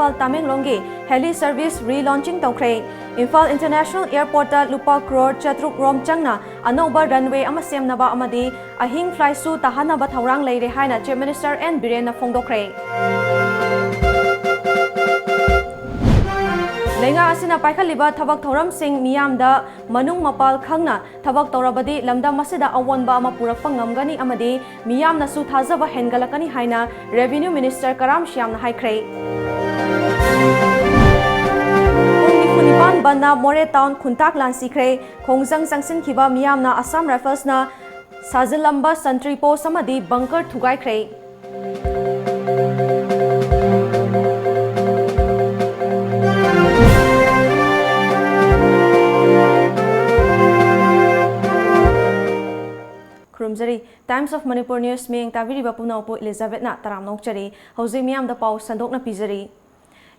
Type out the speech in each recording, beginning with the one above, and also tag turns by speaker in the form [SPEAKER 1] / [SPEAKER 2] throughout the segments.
[SPEAKER 1] Imphal Tamenglongi heli service relaunching tawkhre. Imphal International Airport ta lupa crore chatruk rom changna anoba runway ama semnaba amadi ahing fly su tahanaba thaurang leire haina Chief Minister N Biren na phongdokre. Lenga asina paikhaliba thabak thoram sing miyamda manung mapal khangna thabak torabadi lamda masida awonba ama purakpa ngamgani amadi miyamna su thajaba hengalakani haina Revenue Minister Karam Shyamna haikre. Kunipan banna More Town Khuntak Lansikre Khongjang Sangsin khiba miyamna Assam Rifles na Sajilamba Santri Post amadi bunker thugaikre. Times of Manipur News Ming Taviri Bapuna Upo Elizabeth na Taram Nokchari Hausi Miam the Pau Sandok na Pizari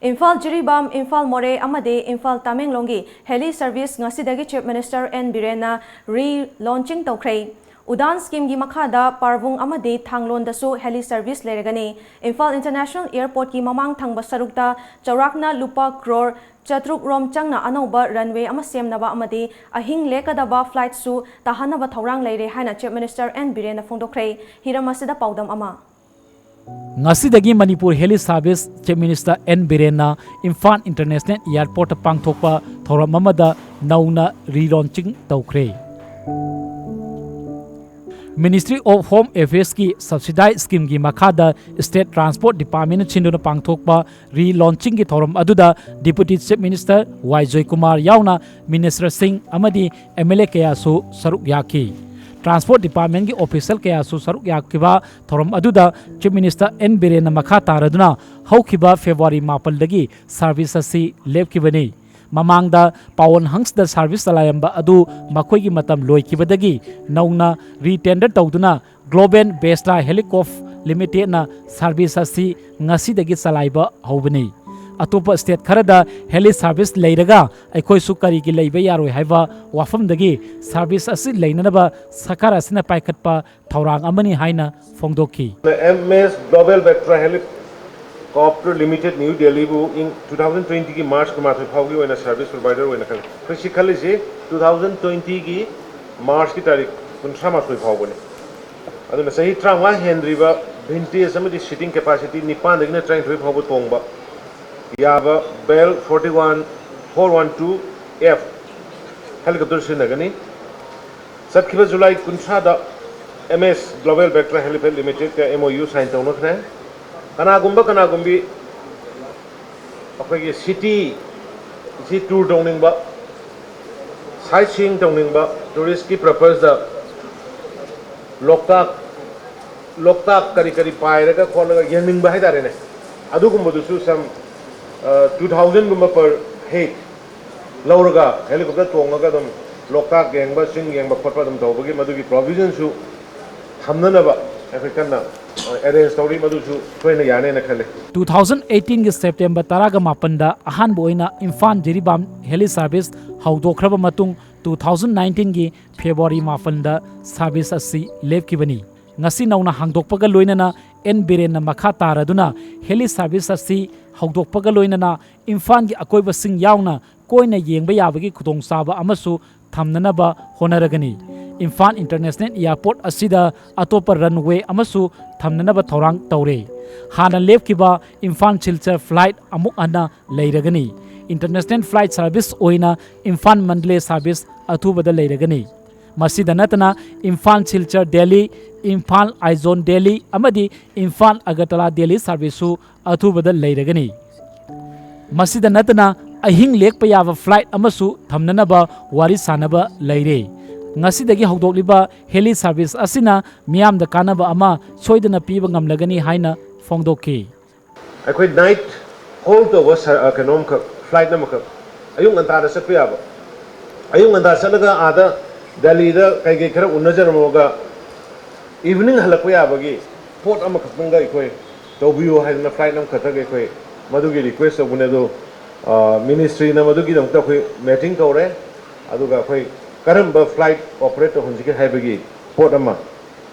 [SPEAKER 1] Imphal Jiribam Imphal More Amade Imphal Tamenglongi heli service ngasidagi Chief Minister N Biren na re-launching tawkhre Udan scheme gi makhada Parvung amade Thanglon dasu heli service leragani Imphal International Airport ki mamang thangba sarukta chaurakna lupa crore chatruk rom changna anoba runway ama semnaba amadi ahing lekadaba flight su tahanaba thaurang leire haina Chief Minister N Biren na phongdokre hiramasida paudam ama
[SPEAKER 2] ngasidagi Manipur heli service Chief Minister N Biren na Imphal International Airport pangthokpa thoram amada nauna relaunching tawkhre Ministry of Home Affairs ki subsidized scheme gi makhada State Transport Department chinduna pangthokpa relaunching gi thoram aduda Deputy Chief Minister Y Joy Kumar yauna Minister Singh amadi MLA kaya su saruk yaki Transport Department ki official kaya su saruk yakiba thoram aduda Chief Minister N Biren na makha taraduna haukiba February 10 dagi service asi lepkibani Mamangda Pawon Hangs the service alayamba adu makoigi matam loikibadagi nauna retender tawduna Global Bestla Helicopter Limited na service asi ngasidagi salaiba hobani atopa state kharada heli service leiraga aikoi su kari gi leiba yaroi haiba wafamdagi service asi leinanaba sakara sina paikhatpa thaurang amani haina phongdoki
[SPEAKER 3] MS Global Vectra Helicopter Limited New Delhi in 2020 की मार्च के मार्च में फाउगी वाला service provider वाला कर कृषि खाली से 2020 की मार्च की तारीख 15 मार्च में फाउगी ने अदु न सही ट्रामा हेनरीबा भिंटी समझी सीटिंग कैपेसिटी निपान देखने ट्रेन ट्रिप फाउगी तोंगबा याबा बेल 41412F हेलीकॉप्टर से नगनी सत्खिबा जुलाई 15 दा MS Global Vectra Helipad Limited का MOU साइन तौनो खने Kanagumbi okay city tour dongingba sightseeing dongingba tourist ki purpose da loktak kari paira ka kholaga yengingba haidare ne adugumba dusu sam 2000 gumba per head lauraga helicopter tongaga dum loktak yengba sing yengba khotpa dum tawbagi madugi provision su thamnanaba african arrange story madusu toina yane na khale
[SPEAKER 2] 2018 ge September taraga mapanda ahan boina Imphal Jiribam heli service haudokhraba matung 2019 ge February mapanda service asi lepkibani ngasi nauna hangdokpaga loinana N Biren na makha taraduna heli service asi haudokpaga loinana Imphal gi akoiba sing yauna koina yengba yabagi khutong saba amasu thamnanaba honaragani Imphal International Airport asida atopa runway amasu thamnanaba thorang tawre hana lepkiba Imphal Silchar flight amuk ana leiragani international flight service oina Imphal Mandalay service athubada leiragani masida natana Imphal Silchar Delhi Imphal Aizon Delhi amadi Imphal Agartala Delhi service su athubada leiragani masida natana ahing lekpa yaba flight amasu thamnanaba wari sanaba leire ngasidagi hawdokliba heli service asina miyam da kanaba ama soidana piba ngamlagani haina phongdoki
[SPEAKER 3] akhoi night hold over economic flight namaka ayung anta da sapya ba ayung anta salaga ada Delhi da kai khara unajar moga evening halakwa yabagi port ama khapanga ikoi tobiyo haina flight nam khataga ikoi madugi request obune do ministry na madugi dam ta khoi meeting tore aduga khoi karamba flight operator hunjike haibagi port ama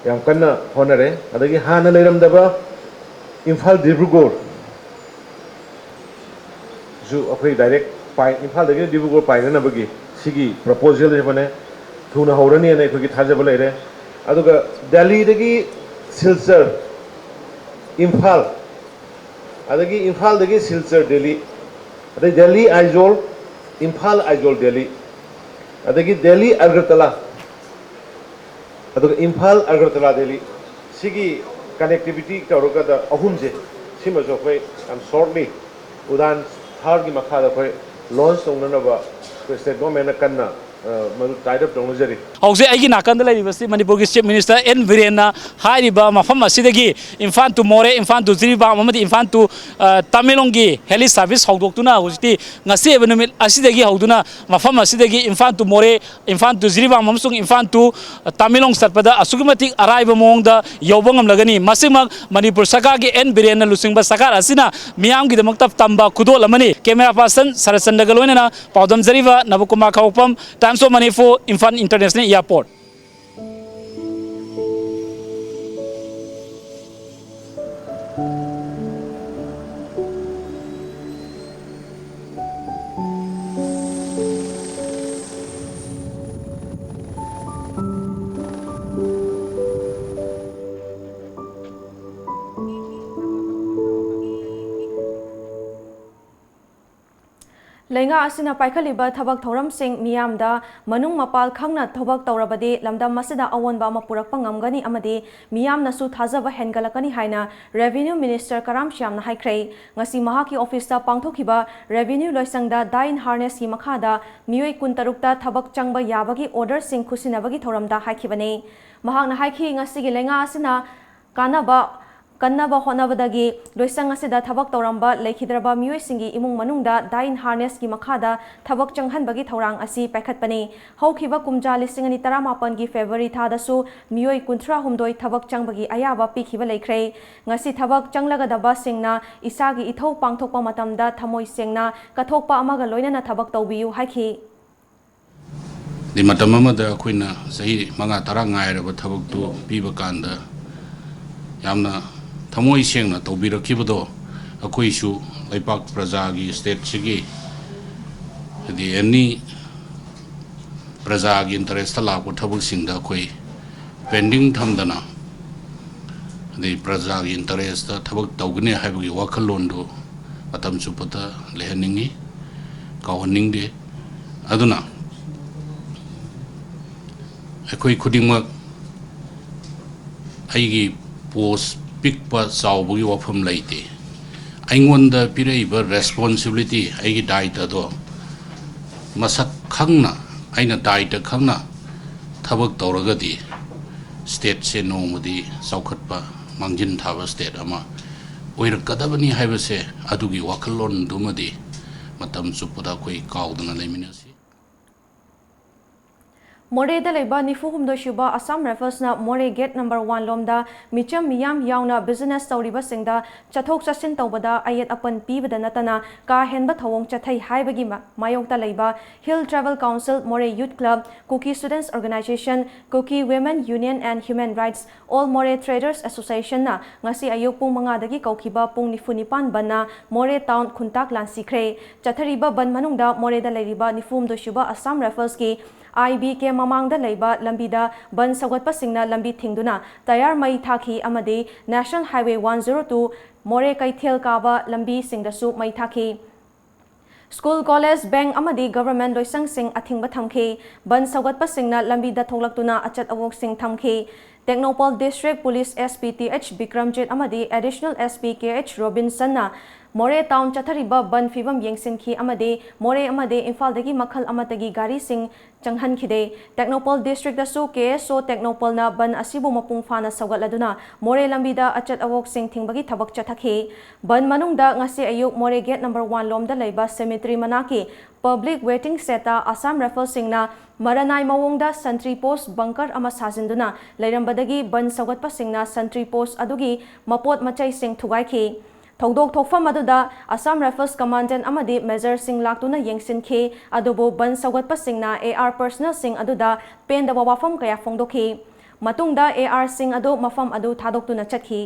[SPEAKER 3] yam kanna honare adagi hana leiramdaba Imphal Dibrugarh जो अखोई direct पाइ Imphal दगी Dibrugarh पाइननबगी सिगी proposal बने थुना हौरनी ने अखोई थाजब लेरे अदुगा Delhi दगी Silchar Imphal अदगी Imphal दगी Silchar Delhi अदगी Delhi Aizawl Imphal Aizawl Delhi अदगी Delhi Agartala अदुगा Imphal Agartala Delhi सिगी connectivity तौरगदा अहुमजे सिमजो अखोई shortly उदान थार की मखादा अखोई लॉन्च तौननबा स्टेट गवर्नमेंट कन्ना मदु टाइड अप तौनजरी
[SPEAKER 2] हौजे आइगी नाकंद लेरिबसि मणिपुर की चीफ मिनिस्टर एन वीरेन हाइरिबा मफम असिदगी इम्फाल टू मोरे इम्फाल टू जिरीबाम अमदि इम्फाल टू तमिलोंग की हेली सर्विस हौदोक्तुना हुजिति ngasi eba numit asidagi hauduna mafam asidagi Imphal to Moreh Imphal to Jiribam अमसुंग इम्फाल टू तमिलोंग सतपदा असुगमति अराइबा मोंगदा यौबंगम लगनी मसिमक मणिपुर सरकार की एन वीरेन लुसिंगबा सरकार असिना मियाम की दमक्ता तंबा खुदोल अमनी कैमरा पर्सन सरचंद गलोइना पाउदम जरीबा Nabakumar Khaupam times of Manipur Imphal international airport
[SPEAKER 1] लेंगा असिना पाइखलिबा थबक थौरम सिंह मियामदा मनुंग मपाल खंगना थबक तौरबदे लमदम मसिदा अवोनबा अमा पुरकपा ngamgani amadi मियामनासु थाजबा हेनगलकनी हाइना रेवेन्यू मिनिस्टर कराम श्यामना हाइख्रै ngasi mahaki office ta pangthokiba revenue loisangda dain harness ki makhada mioi 16 ta थबक चंगबा याबगी order sing khusinabagi thoramda हाइखिबने mahakna हाइखि ngasi gi lenga asina kanaba कन्नबा होनबदगी Loisang असिदा थबक तौरंबा लेखिद्रबा मियोय सिंगी इमुंग मनुंगदा दाइन harness की मखादा थबक चंगहनबगी थौरांग असि पैखतपने हौखिबा कुमजा लिसिंग अनि 18 की February थादसु मियोय 18 थबक चंगबगी अयाबा पिखिबा लेख्रे ngasi थबक चंगलगदबा सिंगना इसागी इथौ पांगथोकपा मतमदा थमोय सिंगना कथोकपा अमगा लोइनना थबक तौबियु हाइखि
[SPEAKER 4] di matam amada akoina sahi manga tara ngairaba thabaktu piba kanda yamna thamoi sengna taubirakibado akoisu laipak praja gi state sigi di any praja gi interest la ko thabak singda koi pending thamdana di praja gi interest ta thabak taugni haibagi wakhalon do matam chupata lehaningi kawaning de aduna akoi khudingmak aigi post pikpa chawbugi wafam laite aingonda piraiba responsibility aigi daita do masak khangna aina daita khangna thabak tawragadi state se nomadi saukhatpa mangjin thaba state ama oirakadabani haibase adugi wakalon dumadi matam chupada koi kaudana leiminasi
[SPEAKER 1] Moreh दलेबा निफुहुमदो शुबा असम रेफल्सना Moreh gate number 1 लोमदा मिचम मियाम यावना business तौरिबा सिंगदा चथोक चसिन तौबदा अयत अपन पीबदा नतना का हेनबा थवोंग चथै हाइबगी मायोक्ता लेबा hill travel council Moreh youth club Kuki students organisation Kuki women union and human rights all Moreh traders association ना ngasi ayuk pung manga dagi kaukiba pung nifunipan banna मोरे टाउन खुंताक लांसिख्रे चथरिबा बन मनुंगदा मोरे दा लेरिबा निफुहुमदो शुबा असम रेफल्स की IB के ममांगदा लेबा लंबीदा बन सगतपा सिंगना लंबी थिंगदुना तयार मई थाखी अमदे नेशनल हाईवे 102 मोरे कैथेल काबा लंबी सिंगदसु मई थाखी स्कूल कॉलेज बैंक अमदे गवर्नमेंट लोइसंग सिंग अथिंगबा थमखे बन सगतपा सिंगना लंबीदा थोलक्तुना अचत अवोक सिंग थमखे Tengnoupal district police SPTH Vikramjit अमदे एडिशनल SP KH रोबिन्सन ना मोरे टाउन चथरिबा बन फिबम येंगसिनखी अमदे मोरे अमदे इम्फालदगी मखल अमतगी गारी सिंग चंगहनखिदे टेक्नोपॉल डिस्ट्रिक्ट दसु KSO टेक्नोपॉल ना बन असिबु मपुंग फाना सगलदुना मोरे लंबीदा अचत अवोक सिंग थिंगबगी थबक चथखे बन मनुंगदा ngasi ayuk मोरे गेट नंबर 1 लोमदा लेबा सेमेट्री मनाकी पब्लिक वेटिंग सेटा असम रेफल सिंगना मरनाई मवोंगदा संट्री पोस्ट बंकर अमा साजिंदुना लेरंबदगी बन सगतपा सिंगना संट्री पोस्ट अदुगी मपोत मचै सिंग थुगाइखी थौदोक थोफम अदुदा असम रेफल्स कमांडेंट अमदि मेजर सिंग लाक्तुना येंगसिनखे अदुबो बन सगतपा सिंगना AR पर्सनल सिंग अदुदा पेंदबा वाफम कया फोंदोखी मतुंगदा AR सिंग अदु मफम अदु थादोक्तुना चतखी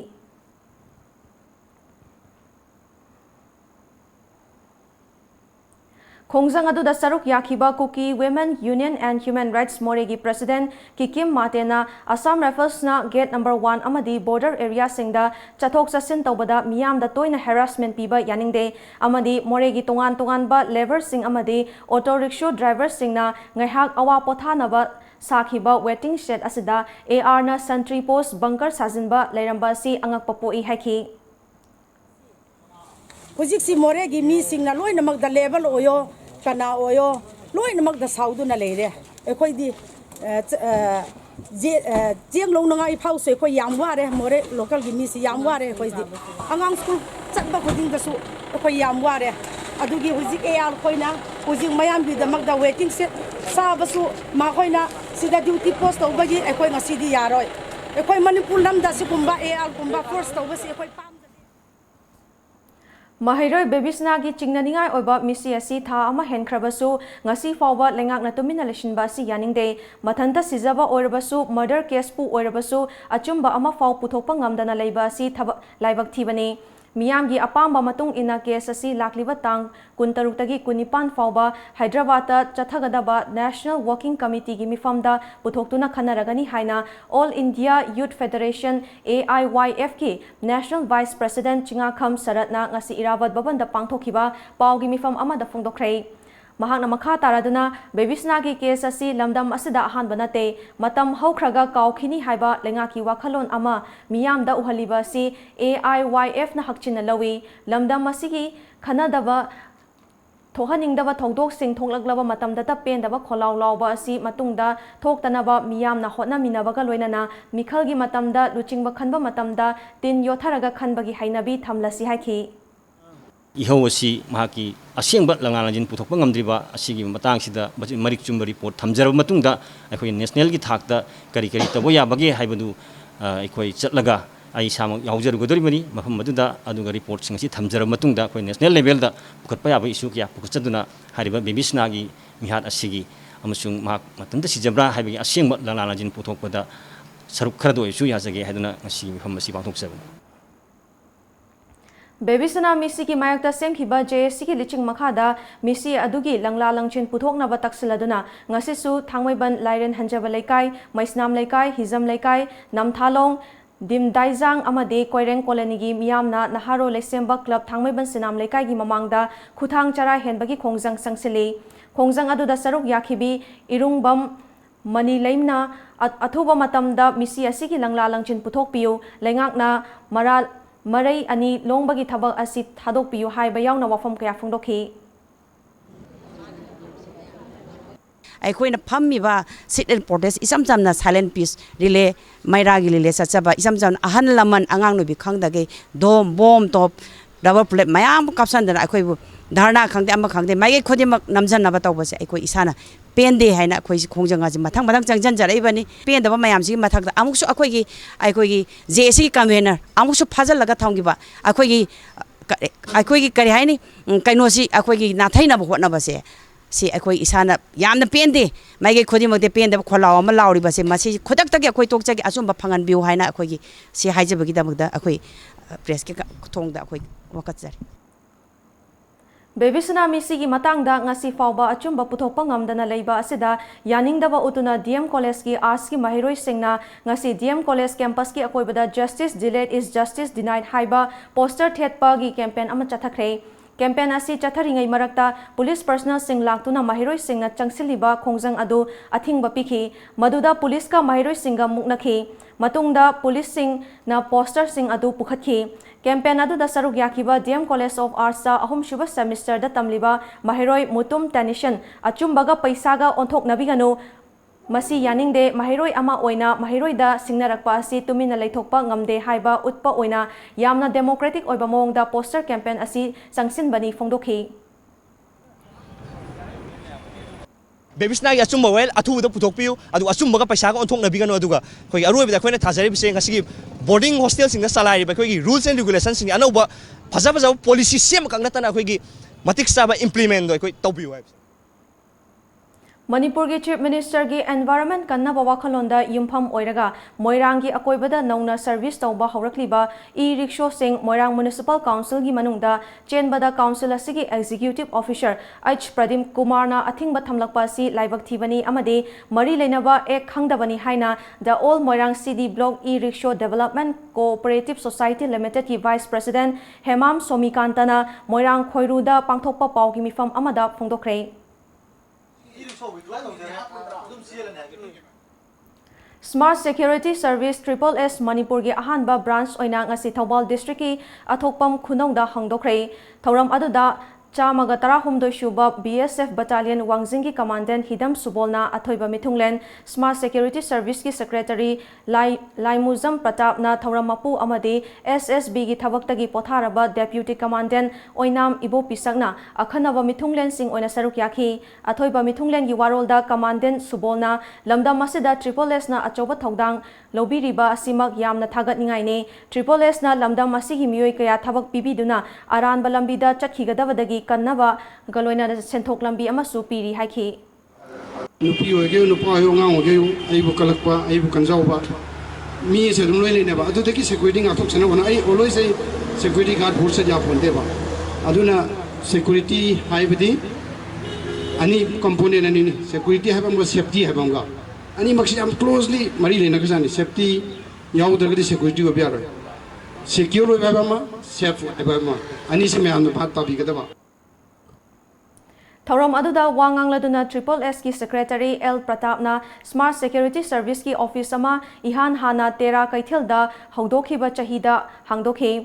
[SPEAKER 1] Khongjang aduda saruk yakiba Kuki Women Union and Human Rights Moregi President Kikim Matena Assam Rifles na Gate number 1 amadi border area singda chathok chasin tawbada miyam da toina harassment piba yaningde amadi Moregi tongan ba lever sing amadi auto rickshaw driver singna ngaihak awa pothanaba sakhiba waiting shed asida AR na sentry post bunker sajinba leiramba si angak papoi haki
[SPEAKER 5] Hujik si Moregi mi sing na loy namak da level oyo kana oyo loy namak da saudu na leire ekhoi di jeng long nanga I phau se khoi yam ware more local gi mi si yam ware khoi di angang school chatba khuding da su khoi yam ware adugi hujik AR khoi na hujik mayam bi da mak da waiting set sa basu ma khoi na sida duty post over gi ekhoi ngasi di yaroi ekhoi Manipur lam da si kumba AR kumba force to basi ekhoi
[SPEAKER 1] Mahiroi Bebisnagi chingnaningai oiba misi asi tha ama henkhrabasu ngasi fawba lengak na tumina leshinba si yaningde mathanta sizaba oirabasu murder case pu oirabasu achumba ama faw puthokpa ngamdana leiba si thaba laibak thibani miyamgi apamba matung ina case asi lakliba tang kuntarutagi kunipan fawba Hyderabad chathagadaba National Working Committee gi mifamda puthoktuna khanaragani haina All India Youth Federation AIYF ki National Vice President Chingakham Saratna ngasi Irabad babanda pangthokiba pawgi mifam amada phongdokhrei mahakna makha taraduna Bebisnagi case asi lamdam asida ahan banate matam haukhraga kawkhini haiba lengaki wakhalon ama miyamda uhaliba si AIYF na hakchina lawi lamdam asigi khanadaba thohaningdaba thodok sing thonglaglawa matamda ta pendaba kholaw lawba asi matungda thoktanaba miyamna hotna minabaga loinana mikhalgi matamda luchingba khanba matamda tin yotharaga khanbagi hainabi thamlasi haki
[SPEAKER 6] Ihawasi mahaki asengba langalanjin puthokpa ngamdriba asigi matangsida marik chumba report thamjaraba matungda akhoi national gi thakta kari tabo yabage haibadu akhoi chatlaga ai samang yaujarugodoribani mafam maduda aduga report singasi thamjaraba matungda akhoi national level da pukatpa yaba issue kya pukachaduna hariba Bebisnagi mihat asigi amasung mahak matanda sijabra haibagi asengba langalanjin puthokpada saruk kharado issue yajage haiduna ngasi mafam masi pangthokjabani
[SPEAKER 1] Bebisna misi ki mayakta semkhiba JSC ki liching makhada misi adugi langla langchin puthokna ba taksiladuna ngasisu thangmaiban lairen hanjaba laikai maisnam laikai hizam laikai namthalong dimdaizang amade koireng colony gi miyamna naharo lesemba club thangmaiban sinam laikai gi mamangda khuthang chara henbagi khongjang sangsili khongjang aduda saruk yakhibi irungbam mani laimna athuba matamda misi asigi langla langchin puthokpiu lengakna Marai ani longbagi thabak asi thadok piyu haiba yauna wafam kaya phongdokhi
[SPEAKER 5] Aikoina phammiba sit and protest isamjamna silent peace relay mairagi lile sachaba isamjam ahan laman angang no bi khangdage dom bom top double plate mayam kapsandana akoi dharna khangde am khangde mai khodimak namjanna ba tawbase aikoi isana pende haina khoi khongjanga ji mathang changjan jaraibani pendaba mayam ji mathakda amuksu akoi gi JC convener amuksu phajal laga thonggiba akoi gi kari haini kainosi akoi gi nathaina ba hotna base si akoi isana yamna pende mai gi khodimak de pendaba kholaw ama lawri base masi khodak tagi akoi tokjagi asumba phangan biu haina akoi gi si haijabagi damagda akoi press ke thongda akoi wakatsari
[SPEAKER 1] Bebisna misi gi matangda ngasi fawba achumba puthokpa ngamdana leiba asida yaningdaba utuna DM College ki arts ki mahiroi singna ngasi DM College campus ki akoibada justice delayed is justice denied haiba poster thetpa gi campaign ama chathakre campaign asi chatharingai marakta police personnel sing laktuna mahiroi singna changsiliba khongjang adu athingba pikhi maduda police ka mahiroi singa muknakhi matungda police sing na poster sing adu pukhathi campaign adu da saruk yakiba DM College of Arts sa ahum shuba semester da tamliba mahiroi mutum tanishan achumbaga paisaga onthok nabigano masi yaningde mahiroi ama oina mahiroi da singnarakpa asi tumina leithokpa ngamde haiba utpa oina yamna democratic oiba mongda poster campaign asi sangsin bani phongdokhi
[SPEAKER 7] Bebisnagi achumba wel athu da puthokpiu adu achumba ga paisa ga onthok nabigano aduga khoi aroi bida khoina thajari bise ngasigi boarding hostel singa salai ba khoi rules and regulations sing anauba phaja policy sem kangna tana khoi gi matik saba implement doi khoi tawbiu hai
[SPEAKER 1] Manipur Chief Minister gi Environment kannaba wakhalonda yumpham oiraga Moirang gi akoibada nauna service tauba haurakliba e-rickshaw sing Moirang Municipal Council gi manungda chenbada council asigi executive officer H Pradim Kumarna athingba thamlakpa si laibak thibani amade mari leinaba ek khangdabani haina the All Moirang CD Block e-rickshaw Development Cooperative Society Limited ki Vice President Hemam Somikantana Moirang Khoiruda pangthokpa pau gi mifam amada phongdokre Smart Security Service SSS Manipur gi ahanba branch oina ngasi Thobal District ki athokpam khunongda hangdokre thoram aduda Chamaga Tarahumdoi Shuba BSF Battalion Wangjingi Commandant Hidam Subolna Athoiba Mithunglen Smart Security Service ki Secretary Laimuzam Pratapna Thoramapu Amade SSB gi Thabaktagi Potharaba Deputy Commandant Oinam Ibo Pisakna Akhanaba Mithunglen Sing Oina Saruk Yakhi Athoiba Mithunglen gi Warolda Commandant Subolna Lamda Masida SSS na Achoba Thodang Lobiriba Asimak Yamna Thagat Ningaine SSS na Lamda Masigi Mioi Kaya Thabak Pibiduna Aranba Lambida Chathigadavadagi Kannaba Galoina Senthok Lambi amasu piri haiki
[SPEAKER 8] nupi oge nupa yo ngang oge aibu kalakpa aibu kanjauba mi se dum loile neba adu teki security ngathok sena wana ai always ai security guard force ja phone deba aduna security haibidi ani component ani security habam safety habam ga ani maksi am closely mari lena kasani safety yaw dagdi security go biaro secure habama safe habama ani se me am bhat tabi gadaba
[SPEAKER 1] Thoram aduda wangang laduna SSS ki Secretary L Pratapna Smart Security Service ki office ama ihan hana tera kaithilda haudokhiba chahida hangdokhi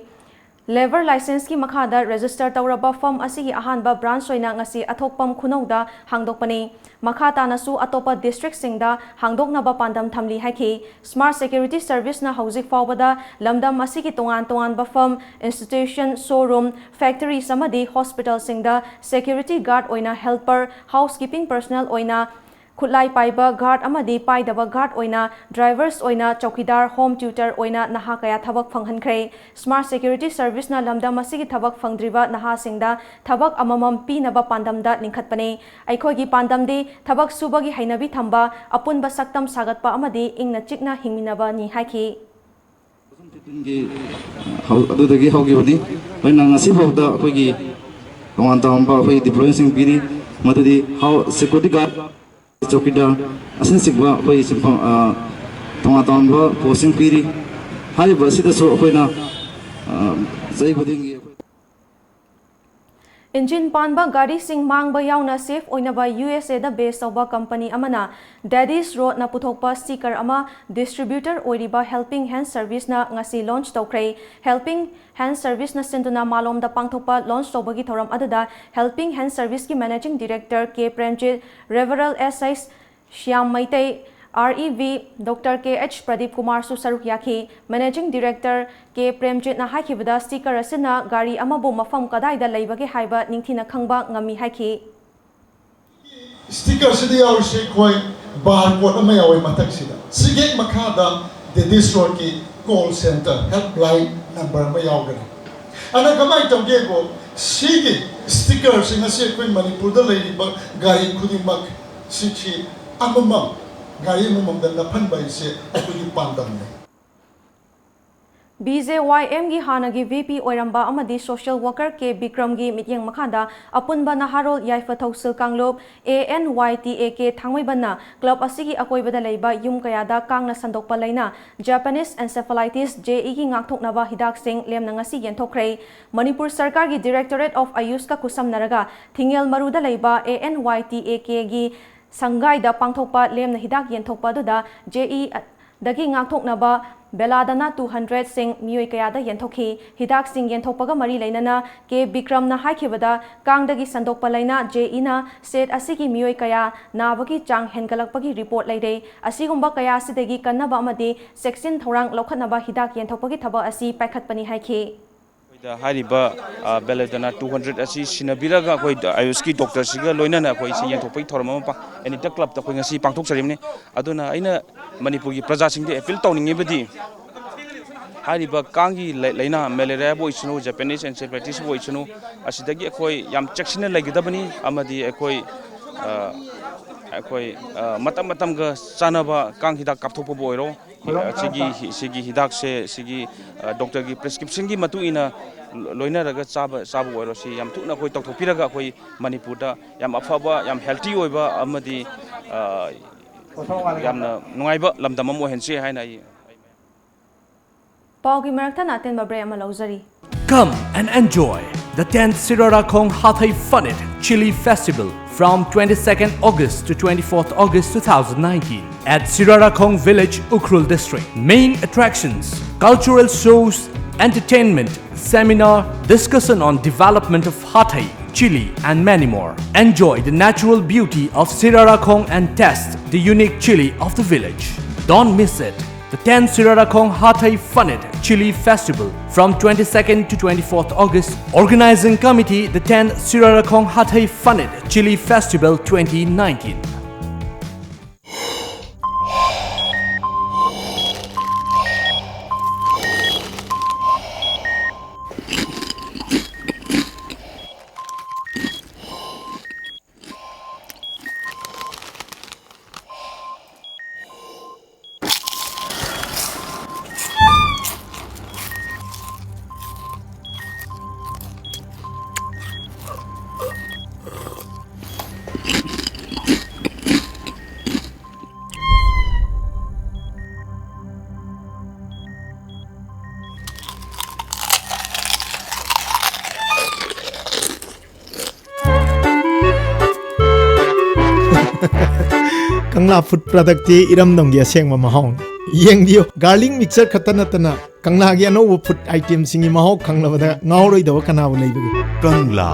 [SPEAKER 1] Lever license ki makhada register tawraba firm asigi ahanba branch oina ngasi athokpam khunauda hangdokpani makhata nasu atopa district singda hangdoknaba pandam thamli haiki Smart Security Service na hauzik fawbada lamdam asigi tongan ba firm institution showroom factory samadi hospital singda security guard oina helper housekeeping personnel oina Khulai paiba guard amadi paidaba guard oina drivers oina chowkidar home tutor oina naha kaya thabak phanghankhre Smart Security Service na lamdam asigi thabak phangdriba naha singda thabak amamam pinaba pandamda ningkhatpane aikhogi pandamdi thabak subagi hainabi thamba apunba saktam sagatpa amadi ingna chikna hingminaba ni haiki
[SPEAKER 9] adudagi haugi bodi oina ngasi bawda akogi tongan tamba akoi deploying piri madadi how security guard Chokida asin sigwa koi simpang tonga tamba posing piri hai basida so koina zai budingi
[SPEAKER 1] Engine panba gari sing mangba yauna safe oinaba USA da base tawba company amana Daddy's Road na puthokpa sticker ama distributor oiriba Helping Hand Service na ngasi launch tawkre Helping Hand Service na sinduna malom da pangthokpa launch tawbagi thoram aduda Helping Hand Service ki Managing Director K Premjit Reveral SI Shyam Maitei REV Dr. K.H. Pradeep Kumar su saruk yakhi Managing Director K. Premjit na haikibada sticker asina gari amabu mafam kadaida leibage haiba ningthina khangba ngami haiki
[SPEAKER 10] sticker sidi awse koi barcode ama yawi matak sida sige makhada Daddy's Road ki call center helpline number ma yawgani ana kamai tawge go sige sticker singa se koi Manipur da leiba gari khudimak sichi amamam gari mumamdan na phanbai se akui pandam ne
[SPEAKER 1] BJYM gi hanagi VP oiramba amadi social worker K Bikram gi mityeng makhada apunba naharol yaifa thausil kanglop ANYTAK thangmaibanna club asigi akoibada leiba yum kayada kangna sandokpa leina Japanese encephalitis JE gi ngakthoknaba hidak sing lemna ngasi yenthokre Manipur Sarkar gi Directorate of Ayush ka kusamnaraga thingel maruda leiba ANYTAK gi Sangai da pangthokpa lemna hidak yenthokpa duda JE dagi ngakthoknaba Beladana 200 sing mioi kayada yenthokhi hidak sing yenthokpaga mari leinana K Bikram na haikibada kangdagi sandokpa leina JE na set asigi mioi kaya nabagi chang hengalakpagi report leide asigumba kaya sidagi kannaba amadi section thorang lokhatnaba hidak yenthokpagi thaba asi paikhatpani haiki
[SPEAKER 11] Hariba Beladana 200 asi sinabiraga koi ayuski doctor siga loinana koi si yenthokpai thorama pa enita club ta koi ngasi pangthok sarimne aduna aina Manipur gi praja singde appeal tawninge badi hariba kangi leina malaria boisunu Japanese encephalitis boisunu asidagi koi yam checksina lagidabani amadi koi ꯑꯩꯈꯣꯏ ꯃꯇꯝ ꯃꯇꯝꯒ ꯆꯥꯅꯕ ꯀꯥꯡ ꯍꯤꯗꯥꯛ ꯀꯥꯞꯊꯣꯛꯄꯕꯨ ꯑꯣꯏꯔꯣ ꯁꯤꯒꯤ ꯍꯤꯗꯥꯛꯁꯦ ꯁꯤꯒꯤ ꯗꯣꯛꯇꯔꯒꯤ ꯄ꯭ꯔꯦꯁꯀ꯭ꯔꯤꯞꯁꯟꯒꯤ ꯃꯇꯨꯡ ꯏꯟꯅ ꯂꯣꯏꯅꯔꯒ ꯆꯥꯕ ꯑꯣꯏꯔꯣ ꯁꯤ ꯌꯥꯝ ꯊꯨꯅ ꯑꯩꯈꯣꯏ ꯇꯧꯊꯣꯛꯄꯤꯔꯒ ꯑꯩꯈꯣꯏ ꯃꯅꯤꯄꯨꯔꯗ ꯌꯥꯝ ꯑꯐꯕ ꯌꯥꯝ ꯍꯦꯜꯇꯤ ꯑꯣꯏꯕ ꯑꯃꯗꯤ ꯌꯥꯝꯅ ꯅꯨꯡꯉꯥꯏꯕ ꯂꯝꯗꯝ ꯑꯃ ꯑꯣꯏꯍꯟꯁꯤ ꯍꯥꯏꯅ ꯑꯩ
[SPEAKER 1] ꯄꯥꯎꯒꯤ ꯃꯔꯛꯇ ꯑꯇꯦꯟꯕ ꯕ꯭ꯔꯦꯛ ꯑꯃ ꯂꯧꯖꯔꯤ.
[SPEAKER 12] Come and enjoy the 10th Sirarakhong Hathai Funit Chili Festival from 22nd August to 24th August 2019 at Sirarakhong Village, Ukhrul District. Main attractions: cultural shows, entertainment, seminar, discussion on development of Hathai, chili and many more. Enjoy the natural beauty of Sirarakhong and test the unique chili of the village. Don't miss it. The 10th Sirarakhong Hathai Funit Chili Festival from 22nd to 24th August. Organizing Committee, the 10th Sirarakhong Hathai Funit Chili Festival 2019.
[SPEAKER 13] Kangla food product ti iram dong ya seng ma mahong yeng dio garlic mixer khatana tana kangla gi no food item singi mahok khangla bada ngauroi do kana bu leibu kangla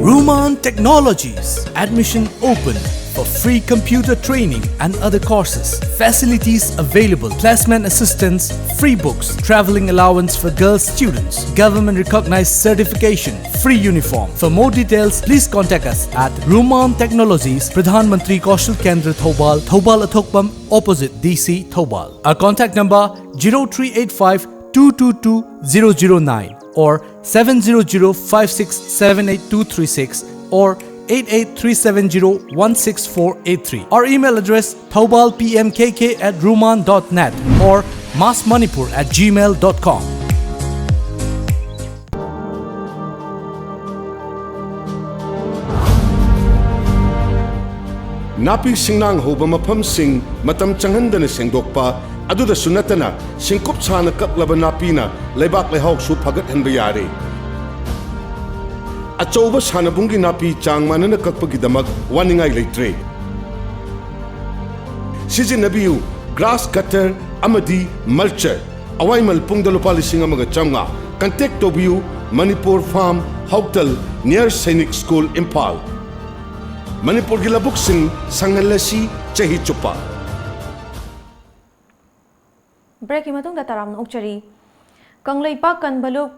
[SPEAKER 13] Ruman Technologies admission open for free computer training and other courses. Facilities available: placement assistance, free books, traveling allowance for girls students, government recognized certification, free uniform. For more details, please contact us at Ruman Technologies, Pradhan Mantri Kaushal Kendra, Thobal, Thobal Athokpam, opposite DC, Thobal. Our contact number 0385 222 009 or 700-5678236 or 8837016483. Our email address thobalpmkk@ruman.net or massmanipur@gmail.com.
[SPEAKER 14] Napi singnang hoba mafam sing matam changhandana sengdokpa aduda sunatana singkup chana kaklaba napina leibak lehauk su phagat hanba yare. Achouba sanabungi napi changmanana kakpagidamak waningai leitre. Sijinabiu grass cutter amadi mulcher awaimal pungda lupa lising amaga chamnga. Contact tobiu Manipur Farm Houtal near Sainik School Impal. Manipur gilabuk sing sangalasi chahi chupa.
[SPEAKER 1] Break imatungda taram nokchari. Kanglaipak Kanbalu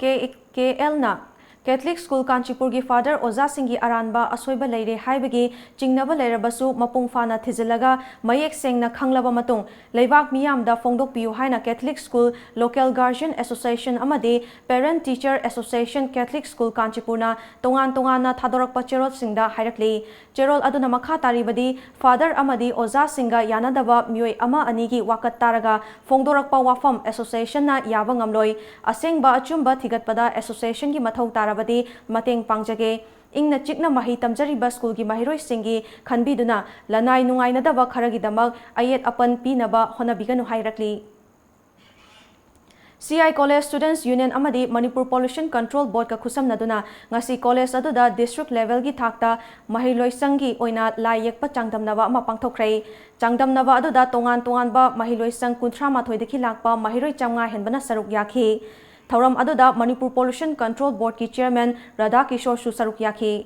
[SPEAKER 1] KL na Catholic School Kanchipur gi Father Oza Singhi Aranba Asoiba Leire Haibagi Jingnaba Leirabasu Mapung Fana Thizilaga Mayek Sengna Kanglaba Matung Leibak Miyam da Fongdok Piu Haina Catholic School Local Guardian Association Amade Parent Teacher Association Catholic School Kanchipurna Tongan Tongana Thadorak Cherol Singda Hairakli Cherol Aduna Makha Taribadi Father Amadi Oza Singa Yanadaba Mui Ama Anigi Wakat Taraga Fongdorakpa Wafam Association na Yabangamloi Asengba Achumba Thigatpada Association gi Mathau Tarabadi Mateng Pangjage Ingna Chikna Mahi Tamjariba School gi Mahiroi Singi Khanbiduna Lanai Nungai Nadaba Kharagidamag Ayet Apan Pinaba Honabiganu Hairakli CI College Students Union Amadi Manipur Pollution Control Board ka khusam naduna ngasi college aduda district level gi thakta mahiloi sangi oina lai yekpa changdamnaba ama pangthokrai changdamnaba aduda tongan ba mahiloi sang 38 dekhi lakpa mahiroi chamnga henbana saruk yakhi Thauram aduda Manipur Pollution Control Board ki chairman Radha Kishore Shu saruk yakhi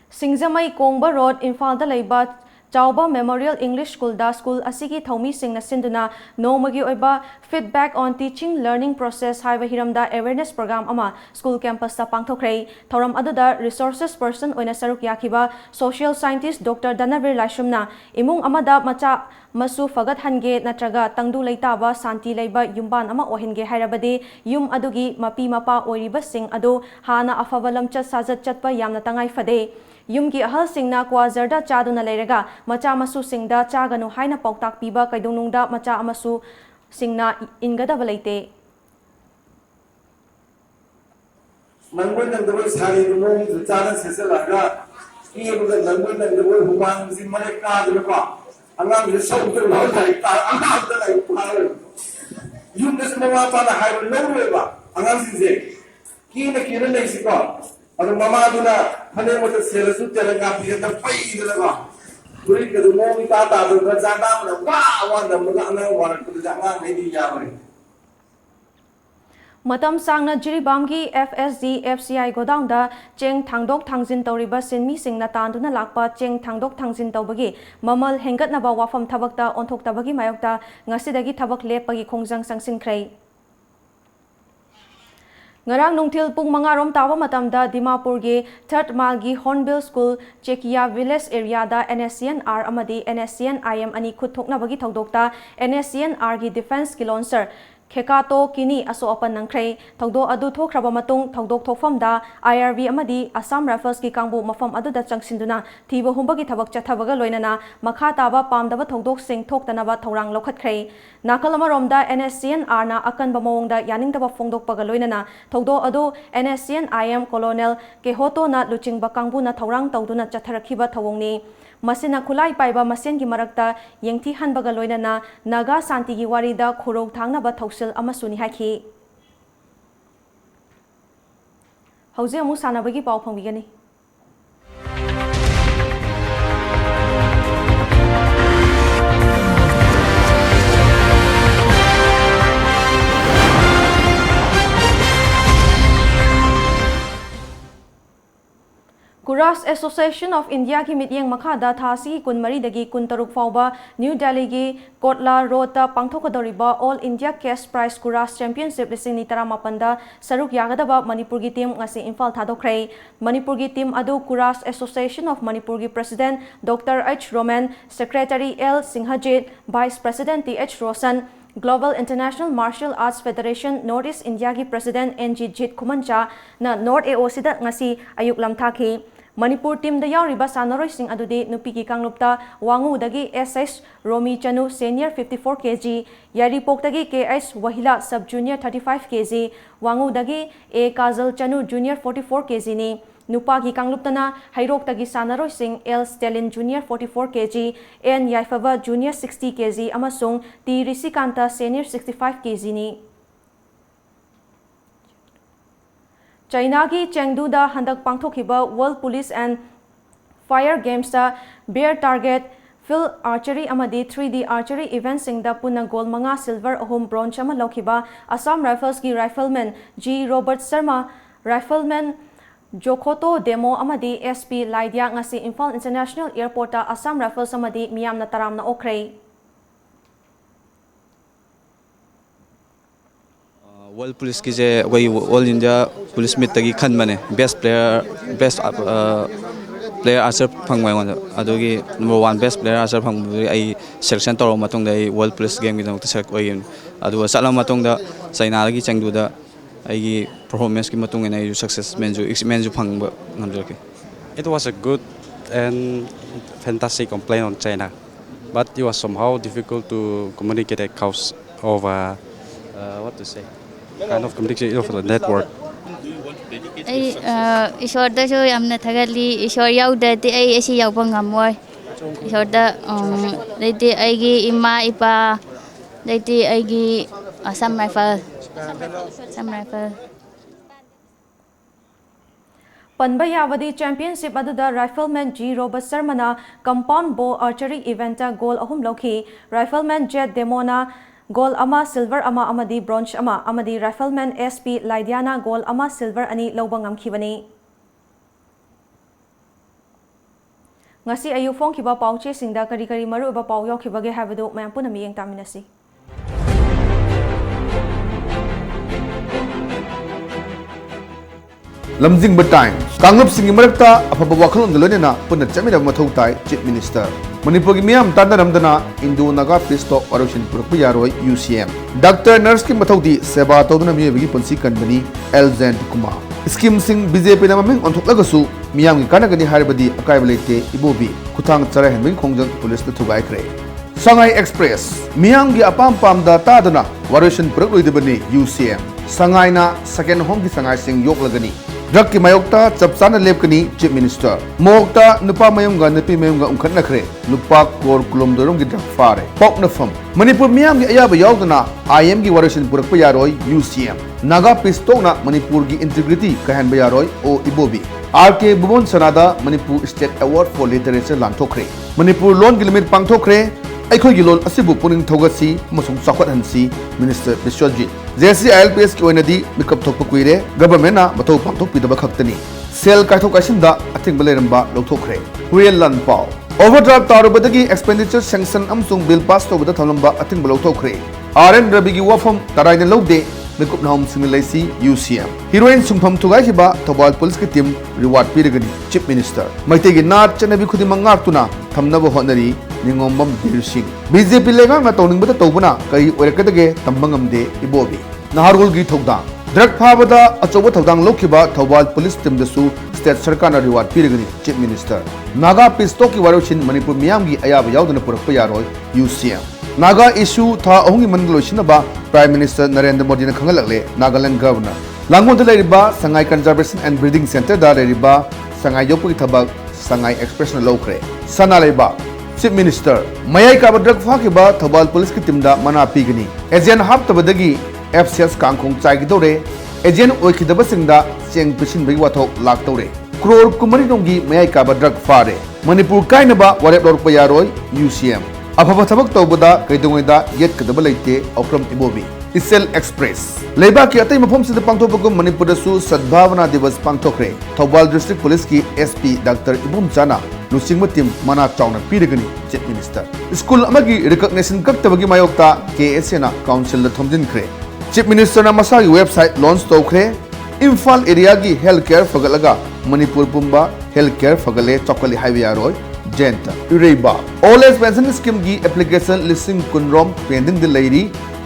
[SPEAKER 1] Singzamai Kongba Road Imphal da leiba Chauba Memorial English School da school asigi thomi singna sinduna nomagi oiba feedback on teaching learning process haiba hiramda awareness program ama school campus ta pangthokhrei thoram aduda resources person oina saruk yakiba social scientist Dr. Danavir Laishumna imung amada macha masu fagat hange natraga tangdu leitaba santi leiba yumban ama ohinge hairabadi yum adugi mapi mapa oiriba sing adu hana afavalam chat sajat chatpa yamna tangai fade Yumgi ahal singna kwa zarda chaduna leiraga macha masu singda chaganu haina pauktak piba kaidungnungda macha amasu singna ingada balaite
[SPEAKER 15] Nangoi nangdoi sari dumong chana seselaga ibuga nangoi nangdoi humang si mereka dulupa angang de sauter lawan dari ka angang de lai pare yum des mama pada hai leweba angang si kina kina nei siko Ado mama aduna hane mata selasu telanga piyata pai dalaga Kuri kadu mo ita ta do ga jada na wa na mga ana wa ku janga nei di ya bari
[SPEAKER 1] Matam sangna Jiribamgi FSD FCI godown da cheng thangdok thangjin tawriba sinmi singna tanduna lakpa cheng thangdok thangjin tawbagi mamal hengat na ba wafam thabakta onthok tabagi mayokta ngasidagi thabak lepagi khongjang sangsinkrei Ngarang nungtil pung mangarom tawa matamda Dimapur gi Third Mile gi Hornbill School Chekia Village area da NSCNR amadi NSCNIM ani khuthokna bagi thodokta NSCNR gi defense ki launcher Khekato kini aso open nangkrei thogdo adu thokraba matung thogdok thokfam da IRV amadi Assam Rifles ki kangbu mafam adu da changsinduna thiba humbagi thabak chathabaga loinana makha taba pamdaba thogdok sing thoktanaba thorang lokhatkrei nakalama romda NSCNR na akan ba mawongda yaningdaba phongdok paga loinana thogdo adu NSCNIM Colonel Kehoto na luchingba kangbu na thorang tawduna chatharakhiba thawongni Masina kulai paiba masen gi marakta yengthi hanbaga loinana naga santi gi warida khorog thangna ba thausil amasuni haki hauze amu sanabagi pau phongbigani Kuras Association of India ki mityeng makhada thasi kunmari dagi kuntaruk fauba New Delhi gi Kotla Road ta pangthokadoriba All India Cash Prize Kuras Championship lising ni taramapanda saruk yagadaba Manipur gi team ngasi Imphal thadokhrei Manipur gi team adu Kuras Association of Manipur gi President Dr. H. Roman, Secretary L. Singhajit, Vice President T. H. Rosan Global International Martial Arts Federation Northeast India ki President N.G. Jit Kumancha na North AOC da ngasi ayuk lamthaki Manipur team da yauriba sanaroi sing adudi nupi ki kanglupta wangu dagi SS Romi Chanu senior 54 kg Yaripok dagi KS Wahila sub junior 35 kg wangu dagi A Kazal Chanu junior 44 kg ni Nupa ki kangluptana Hairok tagi sanaroi sing L Stalin junior 44 kg N Yaifava junior 60 kg amasung T Risikanta senior 65 kg ni China ki Chengdu da handak pangthokhiba World Police and Fire Games da Bear Target Field Archery amadi 3D Archery event sing da punna gold manga silver ahum bronze ama lokhiba Assam Rifles ki Rifleman G Robert Sharma Rifleman Jokhoto Demo amadi SP Laidia ngasi Imphal International Airport ta Assam Rifles amadi miyamna taramna okhrei
[SPEAKER 16] World Police ki je All India Police meet tagi khan mane best player archer phangmai ngon adogi number 1 best player archer phang ai selection toro matong dai World Police game gi dang select oi adu salam matong da China gi Chengdu da ai gi performance ki matong ai success menju phang ngamjaki.
[SPEAKER 17] It was a good and fantastic complaint on China, but it was somehow difficult to communicate across over what to say. Kind of communication over the network.
[SPEAKER 18] Ishor da so yamna thagali ishor yaudati ai asi yawba ngamoi ishor da leiti aigi ima ipa leiti aigi Assam Rifle
[SPEAKER 1] Panba Yavadi Championship aduda Rifleman G Robert Sharmana compound bow archery event goal ahum lokhi Rifleman Jet Demona Goal ama silver ama amadi bronze ama amadi Rifleman SP Laidiana goal ama silver ani lobang amkhibani ngasi ayu phongkiba pauche singda kari kari maru ba pau yaukibage habadu mayam puna miyeng taminasi.
[SPEAKER 14] lamjingba times kangup singi marakta afaba wakhalon galonena punna chamina mathau tai chief minister manipur gi miyam tandaramdana indo naga peace talk aroshin purpu yaroi UCM doctor nurse ki mathau di seba toduna miyebigi punsi kanbani elzen kumar scheme sing BJP na maming onthoklagasu miyam gi kanagani haribadi akai balete ibobi kuthang chara henbing khongjang police ta thugai kre Shanghai Express miyam gi apam pam da tadana waroshin puruk loidibani UCM Shanghai na second home gi Shanghai sing yoklagani Drug ki mayokta chapchana lepkani chief minister mokta nupa mayumga nupi mayumga umkhatna khre nupa kor kulom dorom gi drug fare pokna fam manipur miyam gi ayaba yawdana IM gi warashin purakpa yaroi UCM naga pistona manipur gi integrity kahan ba yaroi o ibobi RK Bubon Sanada Manipur State Award for Literature lanthokre manipur lon gi limit pangthokre aikhoi gi lon asibu puning thogasi masung chakhat hansi minister Biswajit JC ILPS ki oinadi mikap thokpa kuire government na mathau pangthok pidaba khaktani sel kaithok asinda athing baleramba lokthokre huel lan pau overdraft tarubadagi expenditure sanction amsung bill pass tobada thalamba athing balokthokre RN Rabi gi wafam taraina lode mikap naum singlaisi UCM heroine sungpham thugai hiba Thobal police ki team reward piragani chief minister maite gi nat chanabi khudimang ngaktuna thamnaba honari ningombam birsing BJP lengang na tawning bata tawbana kai oirakadage tambangamde ibobi nahargol gi thogdang drug phabada achoba thogdang lokhiba Thobal police team dasu state sarkar na reward piragani chief minister naga pisto ki waroshin manipur miyam gi ayaba yawdana purakpa yaroi UCM naga issue tha ahungi mandaloisinaba prime minister Narendra Modi na khangalakle Nagaland governor langon da leriba Shanghai conservation and breeding center da leriba Shanghai yopui thabak Shanghai express na lokre sana leba chief minister mayai ka drug phakiba Thobal police ki team da mana pigani agent haptabadagi FCS kangkhong chaigidore agent oikidaba singda cheng pisin bai wathok laktore crore kumari nongi mayai ka drug fare manipur kainaba warep lorpa yaroi UCM afaba thabak tawbada kaidongoida yet kadaba leite okram ibobi Isel Express Leba ki atai mafom sida pangthokpagum Manipur dasu Sadbhavana Divas pangthokre Thobal District Police ki SP Dr. Ibum Chana lusingma team mana chawna piragani chief minister school amagi recognition kaktabagi mayokta KSC na council da thomjinkhre chief minister na masagi website launch tawkhre Imphal area gi healthcare fagalaga Manipur pumba healthcare fagale chokali highway aroi Jenta Ureba All age pension scheme gi application listing kunrom pending the lady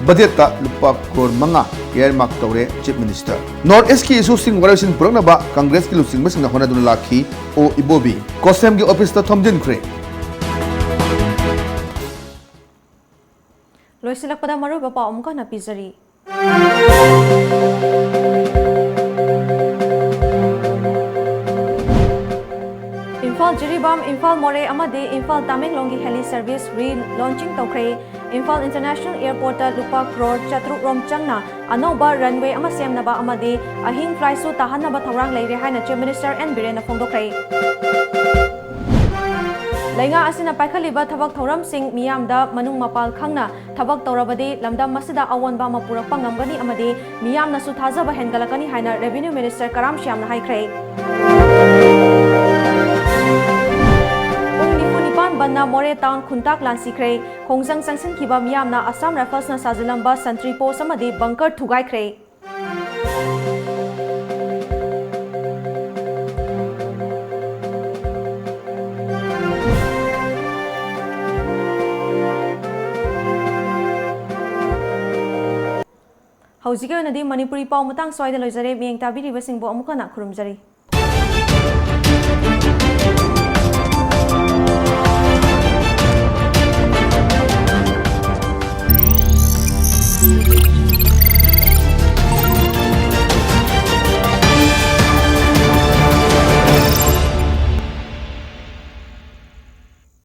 [SPEAKER 14] budget ta lupa crore manga earmark tawre chief minister North East ki issue sing warashin puranaba Congress ki lusing masing na honadun lakhi o ibobi Kosem gi office ta thomjin khre
[SPEAKER 1] Loisilak pada maru bapa omka na pizari Imphal Jiribam, Imphal More amadi Imphal Tamenglongi heli service re-launching tawkre Imphal International Airport lupa crore chatruk rom changna anoba runway ama semnaba amadi ahing fly su tahanaba thawrang leire haina chief minister N Biren na phongdokre Lainga asina paikhaliba thabak thoram sing miyamda manung mapal khangna thabak tawrabadi lamdam masida awanba mapurakpa ngamgani amadi miyamna su thajaba hengalakani haina revenue minister Karam Shyamna haikre Banna More Town Khuntak Lansikre Khongjang Sangsin Kiba Miyamna Assam Rifles na Sajilamba Santri Post amadi bunker thugai khre Haujiga nadi Manipuri pau matang soida loijare miyeng tabiri basingbo amuka na khurumjari
[SPEAKER 19] Thank you.